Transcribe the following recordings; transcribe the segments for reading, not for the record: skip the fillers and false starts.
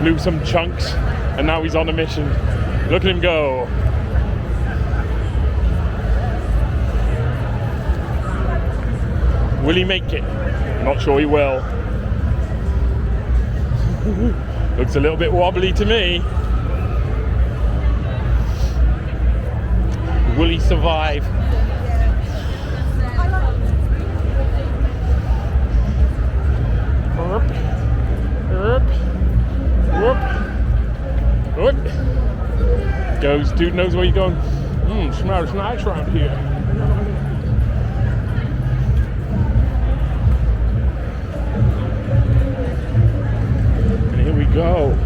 Blew some chunks, and now he's on a mission. Look at him go. Will he make it? Not sure he will. Looks a little bit wobbly to me. Will he survive? Goes, dude knows where you're going. Smells nice around here. And here we go.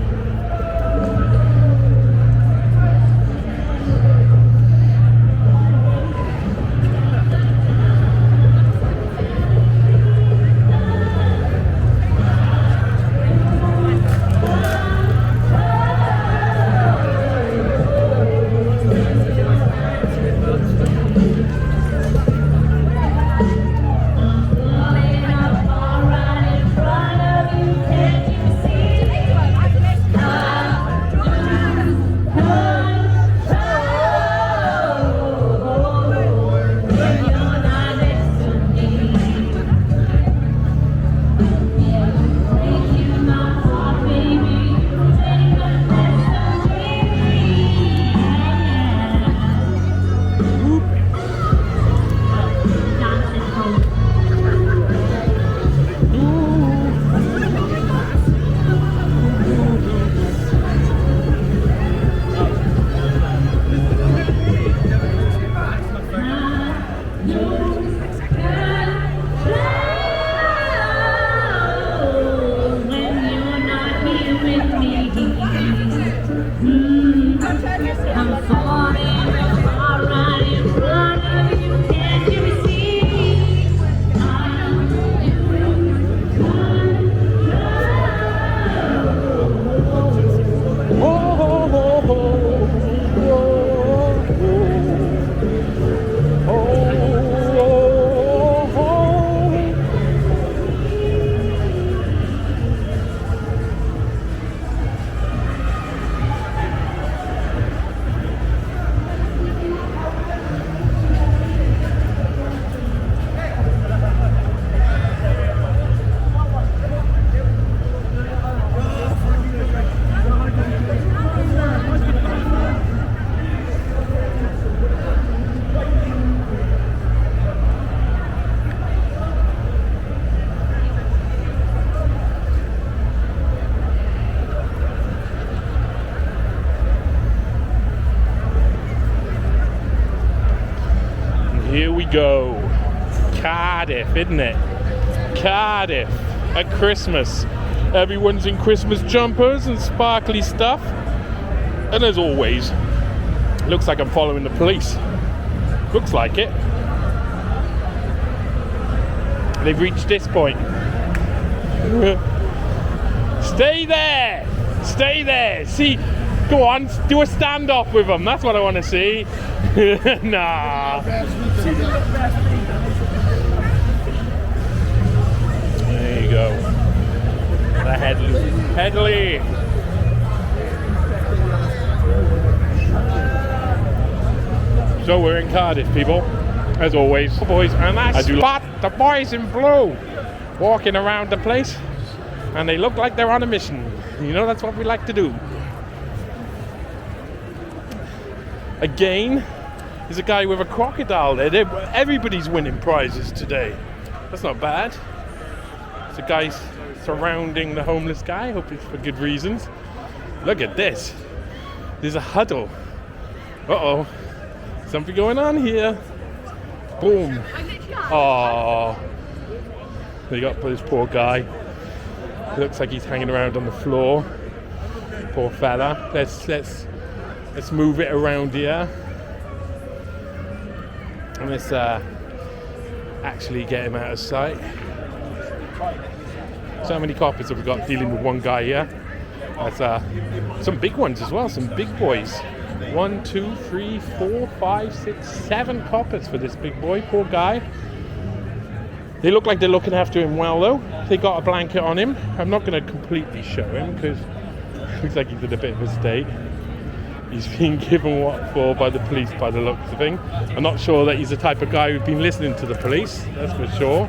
Here we go. Cardiff, isn't it? Cardiff at Christmas. Everyone's in Christmas jumpers and sparkly stuff. And as always, looks like I'm following the police. Looks like it. They've reached this point. Stay there! Stay there! See, go on, do a standoff with them. That's what I want to see. Nah. There you go. The Headley. So we're in Cardiff, people. As always, boys, and I spot the boys in blue walking around the place, and they look like they're on a mission. You know, that's what we like to do. Again, there's a guy with a crocodile there. Everybody's winning prizes today. That's not bad. There's a guy surrounding the homeless guy. Hope it's for good reasons. Look at this. There's a huddle. Uh-oh. Something going on here. Boom. Oh. They got this poor guy. Looks like he's hanging around on the floor. Poor fella. Let's move it around here. And let's actually get him out of sight. So how many coppers have we got dealing with one guy here? That's some big ones as well, some big boys. 1, 2, 3, 4, 5, 6, 7 coppers for this big boy. Poor guy. They look like they're looking after him well, though. They got a blanket on him. I'm not going to completely show him because it looks like he's in a bit of a state. He's been given what for by the police by the looks of things. I'm not sure that he's the type of guy who's been listening to the police, that's for sure.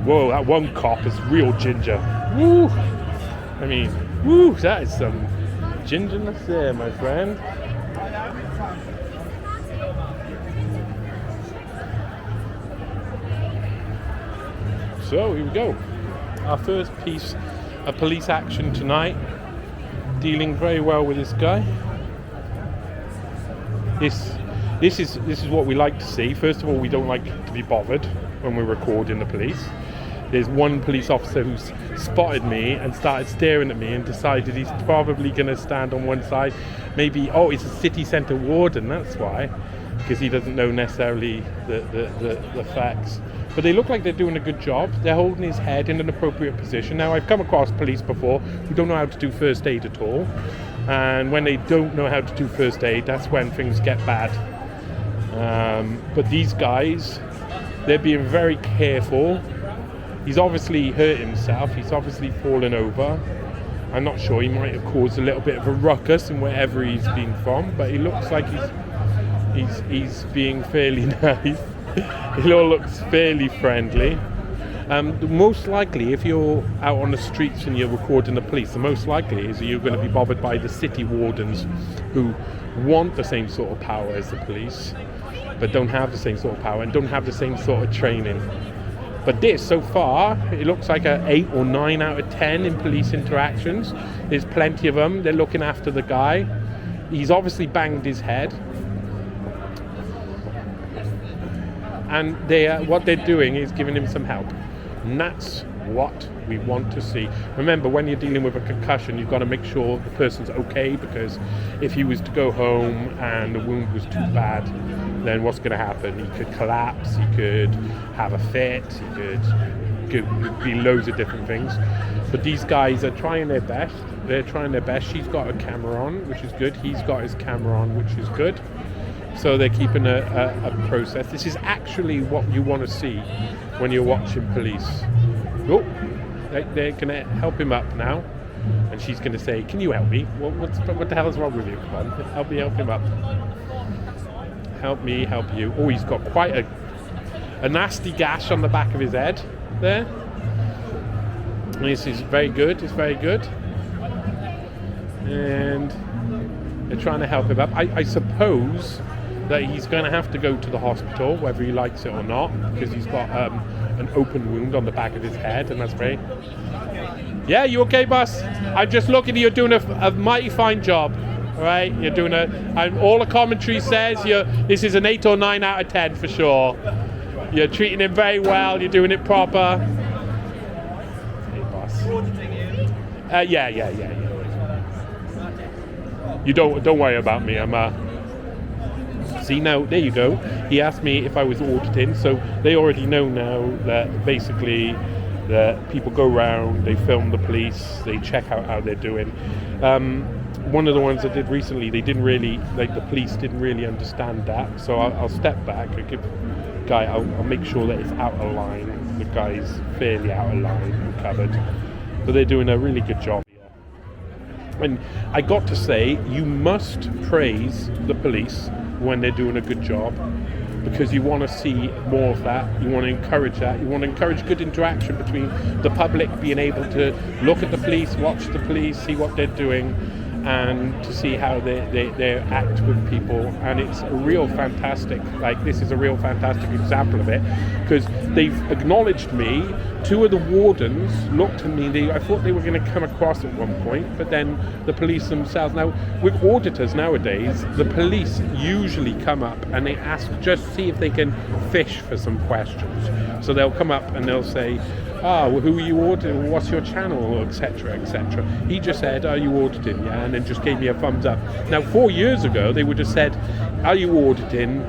Whoa, that one cop is real ginger. Woo! I mean, woo, that is some gingerness there, my friend. So, here we go. Our first piece of police action tonight. Dealing very well with this guy. This is what we like to see. First of all, we don't like to be bothered when we're recording the police. There's one police officer who's spotted me and started staring at me and decided he's probably going to stand on one side. Maybe, oh, it's a city centre warden, that's why. Because he doesn't know necessarily the facts. But they look like they're doing a good job. They're holding his head in an appropriate position. Now, I've come across police before who don't know how to do first aid at all. And when they don't know how to do first aid, that's when things get bad. But these guys, they're being very careful. He's obviously hurt himself. He's obviously fallen over. I'm not sure. He might have caused a little bit of a ruckus in wherever he's been from. But he looks like he's being fairly nice. He all looks fairly friendly. Most likely, if you're out on the streets and you're recording the police, the most likely is that you're going to be bothered by the city wardens who want the same sort of power as the police, but don't have the same sort of power and don't have the same sort of training. But this, so far, it looks like an 8 or 9 out of 10 in police interactions. There's plenty of them. They're looking after the guy. He's obviously banged his head. And what they're doing is giving him some help. And that's what we want to see. Remember, when you're dealing with a concussion, you've got to make sure the person's okay, because if he was to go home and the wound was too bad, then what's going to happen? He could collapse, he could have a fit, he could be loads of different things. But these guys are trying their best. They're trying their best. She's got a camera on, which is good. He's got his camera on, which is good. So they're keeping a process. This is actually what you want to see when you're watching police. Oh, they're going to help him up now. And she's going to say, can you help me? What the hell is wrong with you? Come on, help me help him up. Help me help you. Oh, he's got quite a nasty gash on the back of his head there. This is very good. It's very good. And they're trying to help him up. I suppose that he's going to have to go to the hospital, whether he likes it or not, because he's got an open wound on the back of his head, and that's very... Yeah, you okay, boss? I'm just looking at you doing a mighty fine job. All right, you're doing all the commentary says this is an 8 or 9 out of 10 for sure. You're treating him very well. You're doing it proper. Hey, boss. Yeah. You don't worry about me. See, now there you go. He asked me if I was auditing, so they already know now that basically that people go around, they film the police, they check out how they're doing. One of the ones I did recently, they didn't really, the police didn't really understand that, so I'll step back. I'll make sure that it's out of line. The guy's fairly out of line and covered, but they're doing a really good job. And I got to say, you must praise the police when they're doing a good job, because you want to see more of that. You want to encourage that. You want to encourage good interaction between the public, being able to look at the police, watch the police, see what they're doing, and to see how they act with people. And it's a real fantastic, this is a real fantastic example of it, because they've acknowledged me. 2 of the wardens looked at me. I thought they were going to come across at one point, but then the police themselves. Now, with auditors nowadays, the police usually come up and they ask, just see if they can fish for some questions. So they'll come up and they'll say, who are you auditing? What's your channel? Etc. etc. He just said, are you auditing? Yeah, and then just gave me a thumbs up. Now, 4 years ago, they would have said, are you auditing?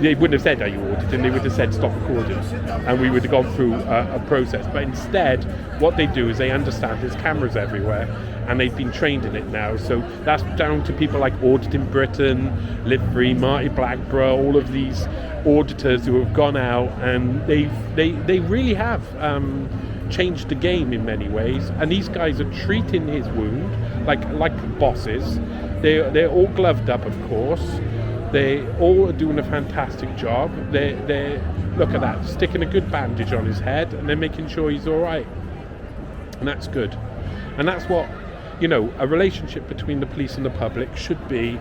they wouldn't have said, "Are you auditing?" They would have said, "Stop recording," and we would have gone through a process. But instead, what they do is they understand there's cameras everywhere, and they've been trained in it now. So that's down to people like Auditing Britain, Live Free, Marty Blackborough, all of these auditors who have gone out, and they really have changed the game in many ways. And these guys are treating his wound like bosses. They're all gloved up, of course. They all are doing a fantastic job. They're look at that, sticking a good bandage on his head, and they're making sure he's all right. And that's good. And that's what, a relationship between the police and the public should be.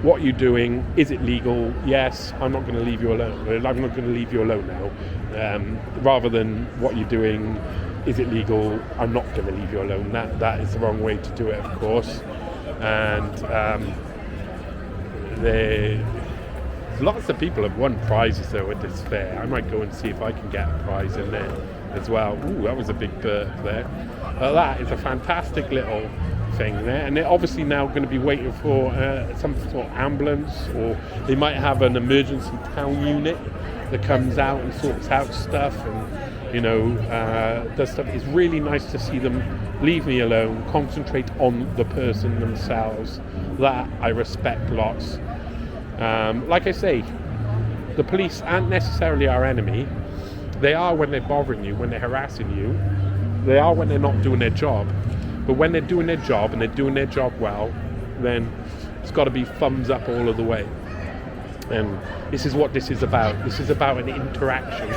What you're doing, is it legal? Yes, I'm not going to leave you alone. I'm not going to leave you alone now. Rather than what you're doing, is it legal? I'm not going to leave you alone. That is the wrong way to do it, of course. And lots of people have won prizes though at this fair. I might go and see if I can get a prize in there as well. Ooh, that was a big burp there. But that is a fantastic little thing there, and they're obviously now going to be waiting for some sort of ambulance, or they might have an emergency town unit that comes out and sorts out stuff and does stuff. It's really nice to see them leave me alone, concentrate on the person themselves. That I respect lots. Like I say, the police aren't necessarily our enemy. They are when they're bothering you, when they're harassing you. They are when they're not doing their job. But when they're doing their job, and they're doing their job well, then it's got to be thumbs up all of the way. And this is what this is about. This is about an interaction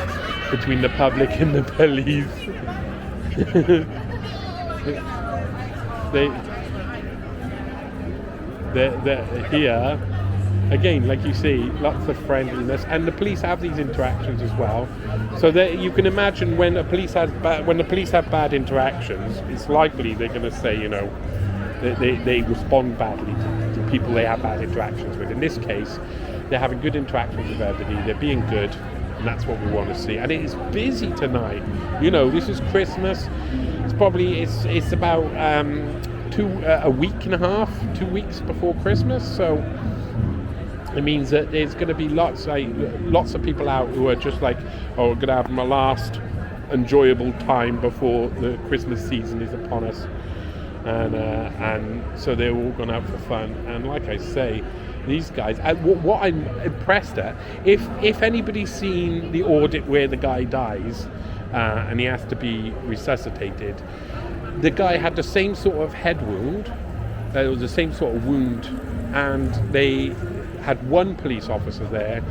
between the public and the police. They're here. Again, like you see, lots of friendliness, and the police have these interactions as well. So that you can imagine when the police have bad interactions, it's likely they're going to say, they respond badly to people they have bad interactions with. In this case, they're having good interactions with everybody. They're being good, and that's what we want to see. And it is busy tonight. This is Christmas. It's about a week and a half, 2 weeks before Christmas. So it means that there's going to be lots of people out who are just like, we're going to have my last enjoyable time before the Christmas season is upon us, and so they're all going out for fun. And like I say, these guys, what I'm impressed at, if anybody's seen the audit where the guy dies and he has to be resuscitated, the guy had the same sort of head wound, it was the same sort of wound, and they had one police officer there.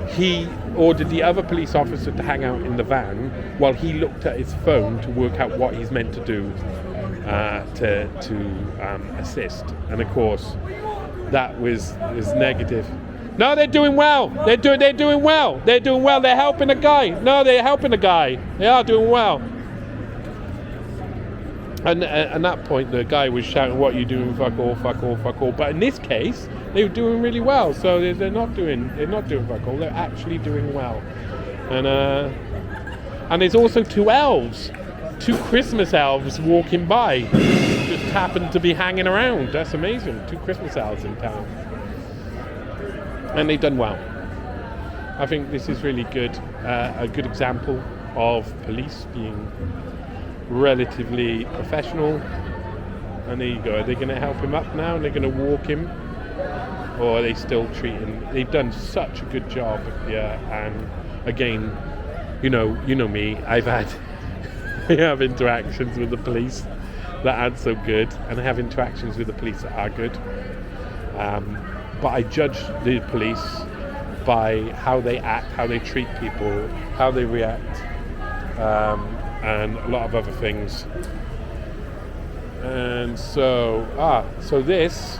He ordered the other police officer to hang out in the van while he looked at his phone to work out what he's meant to do to assist. And of course, that was negative. No, they're doing well. They're doing well. They're doing well. They're helping a guy. No, they're helping a guy. They are doing well. And at that point, the guy was shouting, "What are you doing? Fuck all, fuck all, fuck all." But in this case, they were doing really well. So they're not doing fuck all. They're actually doing well. And there's also two Christmas elves walking by. Just happened to be hanging around. That's amazing. 2 Christmas elves in town, and they've done well. I think this is really good. A good example of police being relatively professional. And there you go. Are they going to help him up now and they're going to walk him, or are they still treating? They've done such a good job. Yeah. And again, you know me, I have interactions with the police that aren't so good, and I have interactions with the police that are good, but I judge the police by how they act, how they treat people, how they react, and a lot of other things. And so this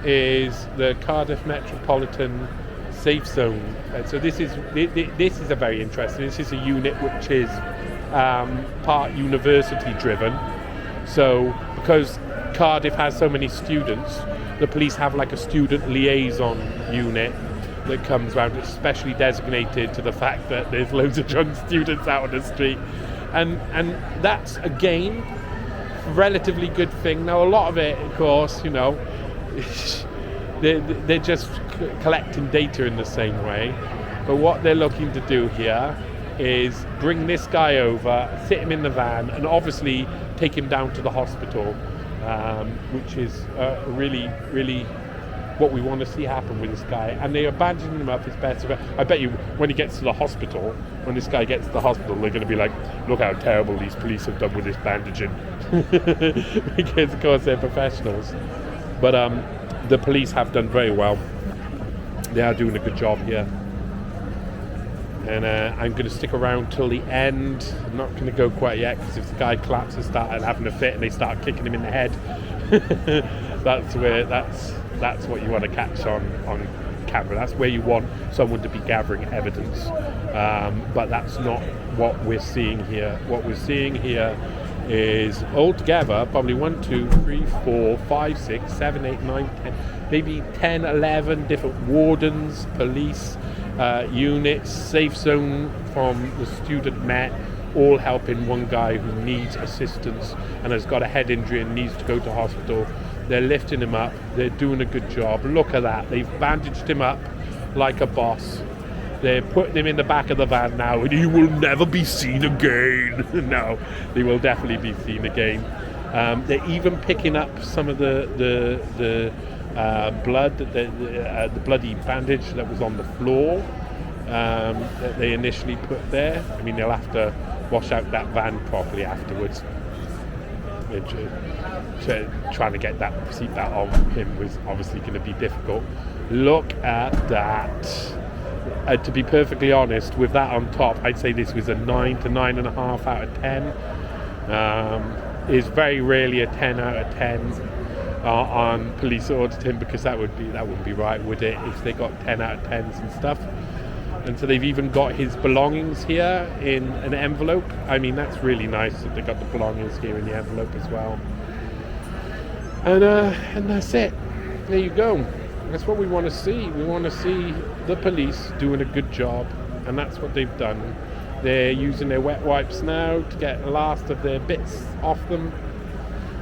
is the Cardiff Metropolitan Safe Zone. So this is a very interesting. This is a unit which is part university driven. So because Cardiff has so many students, the police have like a student liaison unit that comes around, especially designated to the fact that there's loads of drunk students out on the street, and that's again a relatively good thing. Now a lot of it, of course, there's they're just collecting data in the same way. But what they're looking to do here is bring this guy over, sit him in the van, and obviously take him down to the hospital, which is really, really what we want to see happen with this guy. And they are bandaging him up as best. I bet you when he gets to the hospital, when this guy gets to the hospital, they're going to be like, look how terrible these police have done with this bandaging. Because of course they're professionals. But the police have done very well. They are doing a good job here. And I'm going to stick around till the end. I'm not going to go quite yet, because if the guy collapses, started having a fit, and they start kicking him in the head, that's what you want to catch on camera. That's where you want someone to be gathering evidence. But that's not what we're seeing here. What we're seeing here is altogether probably 1, 2, 3, 4, 5, 6, 7, 8, 9, 10, maybe 10, 11 different wardens, police, units, safe zone from the student Met, all helping one guy who needs assistance and has got a head injury and needs to go to hospital. They're lifting him up. They're doing a good job. Look at that. They've bandaged him up like a boss. They're putting him in the back of the van now, and he will never be seen again. No, they will definitely be seen again. They're even picking up some of the blood, the bloody bandage that was on the floor that they initially put there. I mean, they'll have to wash out that van properly afterwards. Trying to get that seatbelt on him was obviously going to be difficult. Look at that. To be perfectly honest, with that on top, I'd say this was a 9 to 9.5 out of 10. Is very rarely a 10 out of 10 on police auditing, because that wouldn't be right, would it, if they got 10 out of 10s and stuff. And so they've even got his belongings here in an envelope. I mean, that's really nice that they got the belongings here in the envelope as well. And that's it. There you go. That's what we want to see. We want to see the police doing a good job, and that's what they've done. They're using their wet wipes now to get the last of their bits off them.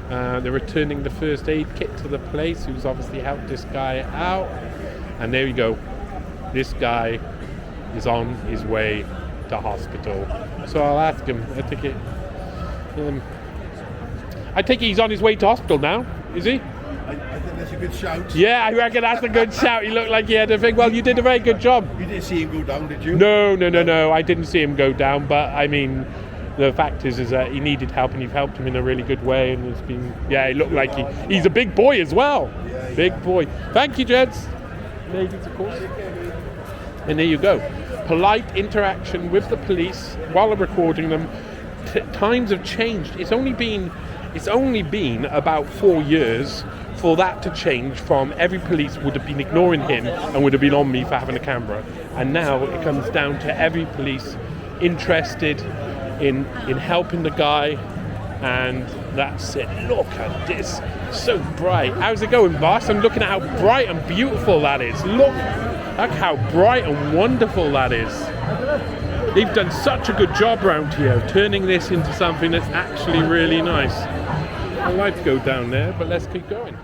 They're returning the first aid kit to the place, who's obviously helped this guy out. And there you go. This guy is on his way to hospital. So I'll ask him. I think he's on his way to hospital now, is he? I think that's a good shout. Yeah, I reckon that's a good shout. He looked like he had a thing. Well, you did a very good job. You didn't see him go down, did you? No. I didn't see him go down, but I mean, the fact is that he needed help, and you've helped him in a really good way, and it's been, he looked like he's a big boy as well. Yeah, big boy. Thank you, gents. Ladies, of course. And there you go. Polite interaction with the police while I'm recording them. Times have changed. It's only been about 4 years for that to change from every police would have been ignoring him and would have been on me for having a camera. And now it comes down to every police interested in helping the guy, and that's it. Look at this. So bright. How's it going, boss? I'm looking at how bright and beautiful that is. Look how bright and wonderful that is. They've done such a good job around here, turning this into something that's actually really nice. I'd like to go down there, but let's keep going.